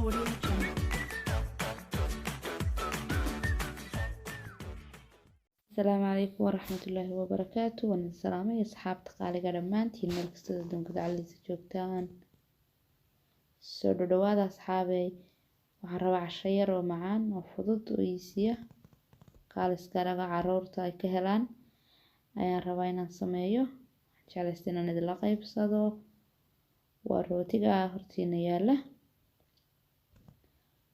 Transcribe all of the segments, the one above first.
Audio Jungle. السلام عليكم ورحمة الله وبركاته والسلام يا أصحاب تقالي قدمانتي الملك استخدم قد على جوجتان سودو دواد أصحابي وحرب عشير ومعان وفضط ويسيا قال اسكارغا عرورتا اي كهلان ايان رباينا سميو جالستينا ندلا قيبسادو وروتيغا هرتينا يالا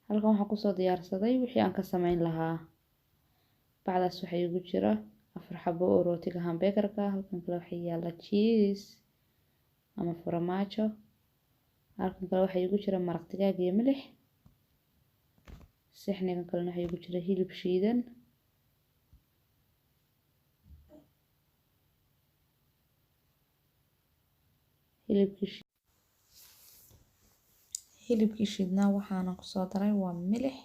halkan waxaan kusoo diyaarsaday wixii aan ka sameyn lahaa bacdaas waxaa igu jira 4 xabo oo rootiga hamburgerka halkan kale waxaa yaala cheese ama farmaajo halkan kale waxaa igu jira maraq digaag iyo milix saxnigan kalena waxaa igu jira hilib shiidan hilibkii shiidnaa waxaana kusoo daray waa milix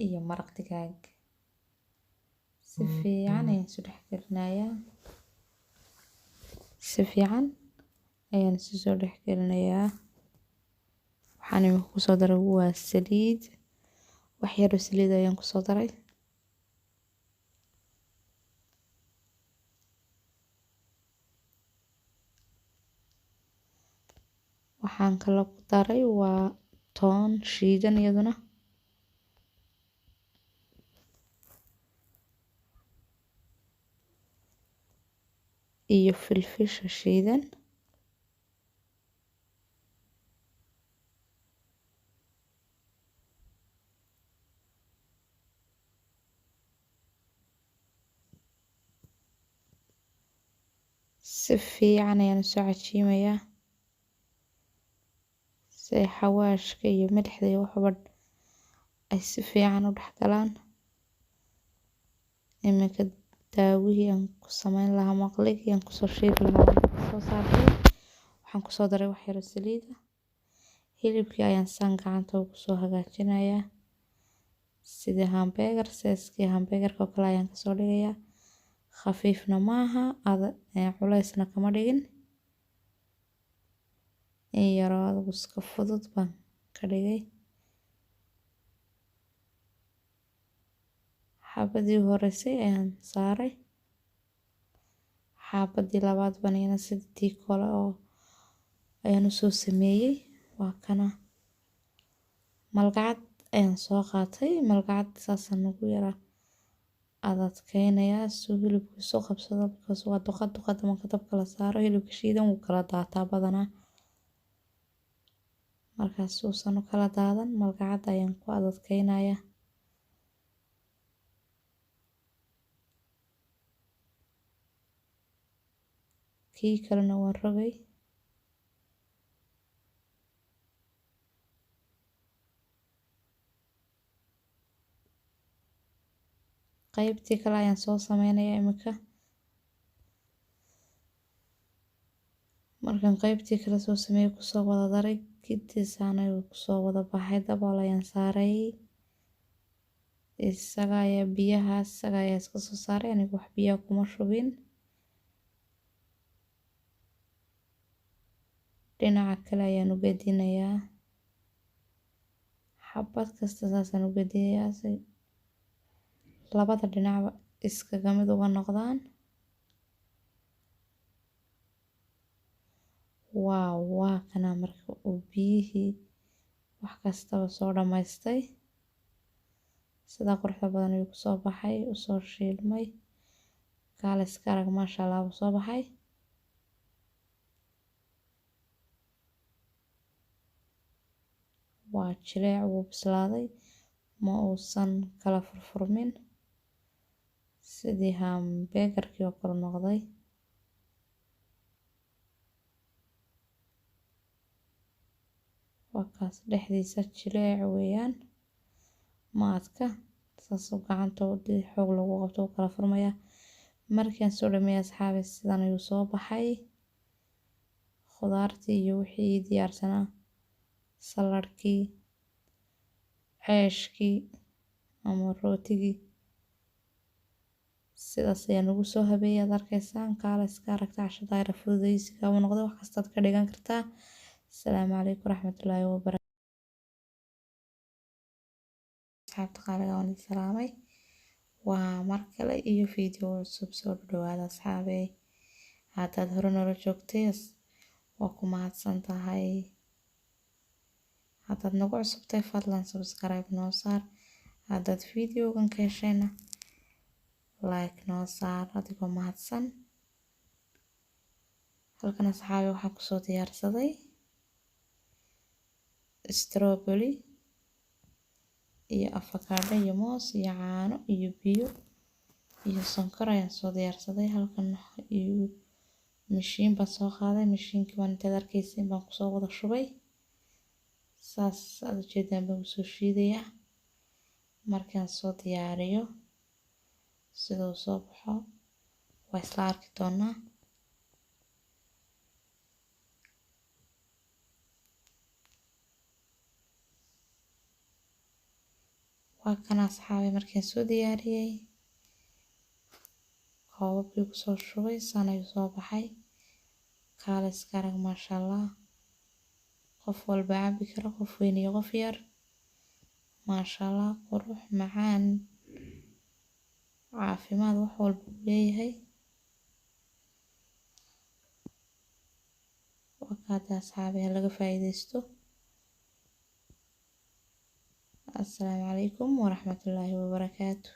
iyo maraq digaag si fiican ayaan isu dhex gelinayaa waxaan imika kusoo daray waa saliid wax yar oo saliid ayaan kusoo daray waxaan kala ku daray waa toon shiidan iyaduna iyo filfisha shiidan si fiican ayaan isu cajiimayaa si xawaashka iyo milixda iyo waxba ay si fiican u dhex galaan imika daawihii aan ku sameyn lahaa maqligii aan kusoo shiili lahaa soo saartay waxaan kusoo daray wax yar oo saliid ah hilibkii ayaan saan gacanta ugu soo hagaajinayaa sidii hamburger seeskii hamburgerka oo kale ayaan kasoo dhigayaa khafiifna maaha culaysna kama dhigin in yaroo adigu iska fudud baan ka dhigay xabadii horeysay ayaan saaray xabadii labaad baan iyana sidii kale oo ayaan usoo sameeyey waa kana malgacad ayaan soo qaatay malgacad saasaan ugu yara adadkeynayaa suu hilibku isu qabsado because waa duqad marka dabka la saaro hilibka shiidan wuu kala daataa badanaa markaas uusan u kala daadan malgacad ayaan ku adadkeynayaa kii kalena waan rogay qaybtii kale ayaan soo sameynayaa imika markaan qaybtii kale soo sameeyay kusoo wada daray kiddiisaan ayuu kusoo wada baxay dabool ayaan saaray isaga ayaa iska soo saaray aniga wax biyaha kuma shubin dhinaca kale ayaan u gedinayaa xabad kasta saasaan u gedinayaa si labada dhinacba iskaga mid uga noqdaan waa kana marka uu biyihii wax kastaba soo dhammaystay sidaa quruxda badan ayuu kusoo baxay usoo shiilmay kaale iska arag maasha allah buu soo baxay waa jileec wuu bislaaday ma uusan kala furfurmin sidii hamburgerkii oo kale noqday waa kaas dhexdiisa jileec weeyaan maadka saasuu gacanta xoog lagu qabto u kala furmayaa markaan soo dhameeyay asxaabi sidan ayuu soo baxay khudaartii iyo wixii diyaarsanaa saladhkii ceeshkii ama rootigii sidaas ayaan ugu soo habeeyay aad arkaysaan kaale iska aragta cashada ayra fududaysiga u noqday wax kastaad ka dhigan kartaa. Asalaamu calaykum waraxmatullaahi wabarakaatuh. asxaabta qaaliga waan idin salaamay. Waa mar kale iyo video cusub. Soo dhawaada asxaabey. Haddaad hore noola joogtay waa ku mahadsan tahay. haddaad nagu cusubtay fadlan subscribe noo saar. haddaad videogan ka heshayna like noo saar adigoo mahadsan. halkan asxaabey waxaan kusoo diyaarsaday strawberry iyo avocado iyo moos iyo caano iyo biyo iyo sonkor ayaan soo diyaarsaday. halkan iyo mashiin baan soo qaaday. mashiinkii waan intaad arkaysiin baan kusoo wada shubay. saas aad ujeedaan baan usoo shiidayaa. markaan soo diyaariyo siduu soo baxo waa isla arki doonaa. waa kan asxaabey markaan soo diyaariyey koobabkii kusoo shubay saan ayuu soo baxay. kaale iska arag maasha allah. qof walba cabi karo, qof weyn iyo qof yar. maasha allah, qurux, macaan, caafimaad wax walba uu leeyahay. wakaada asxaabey laga faa'iideysto. assalaamu calaykum waraxmatullaahi wabarakaatu.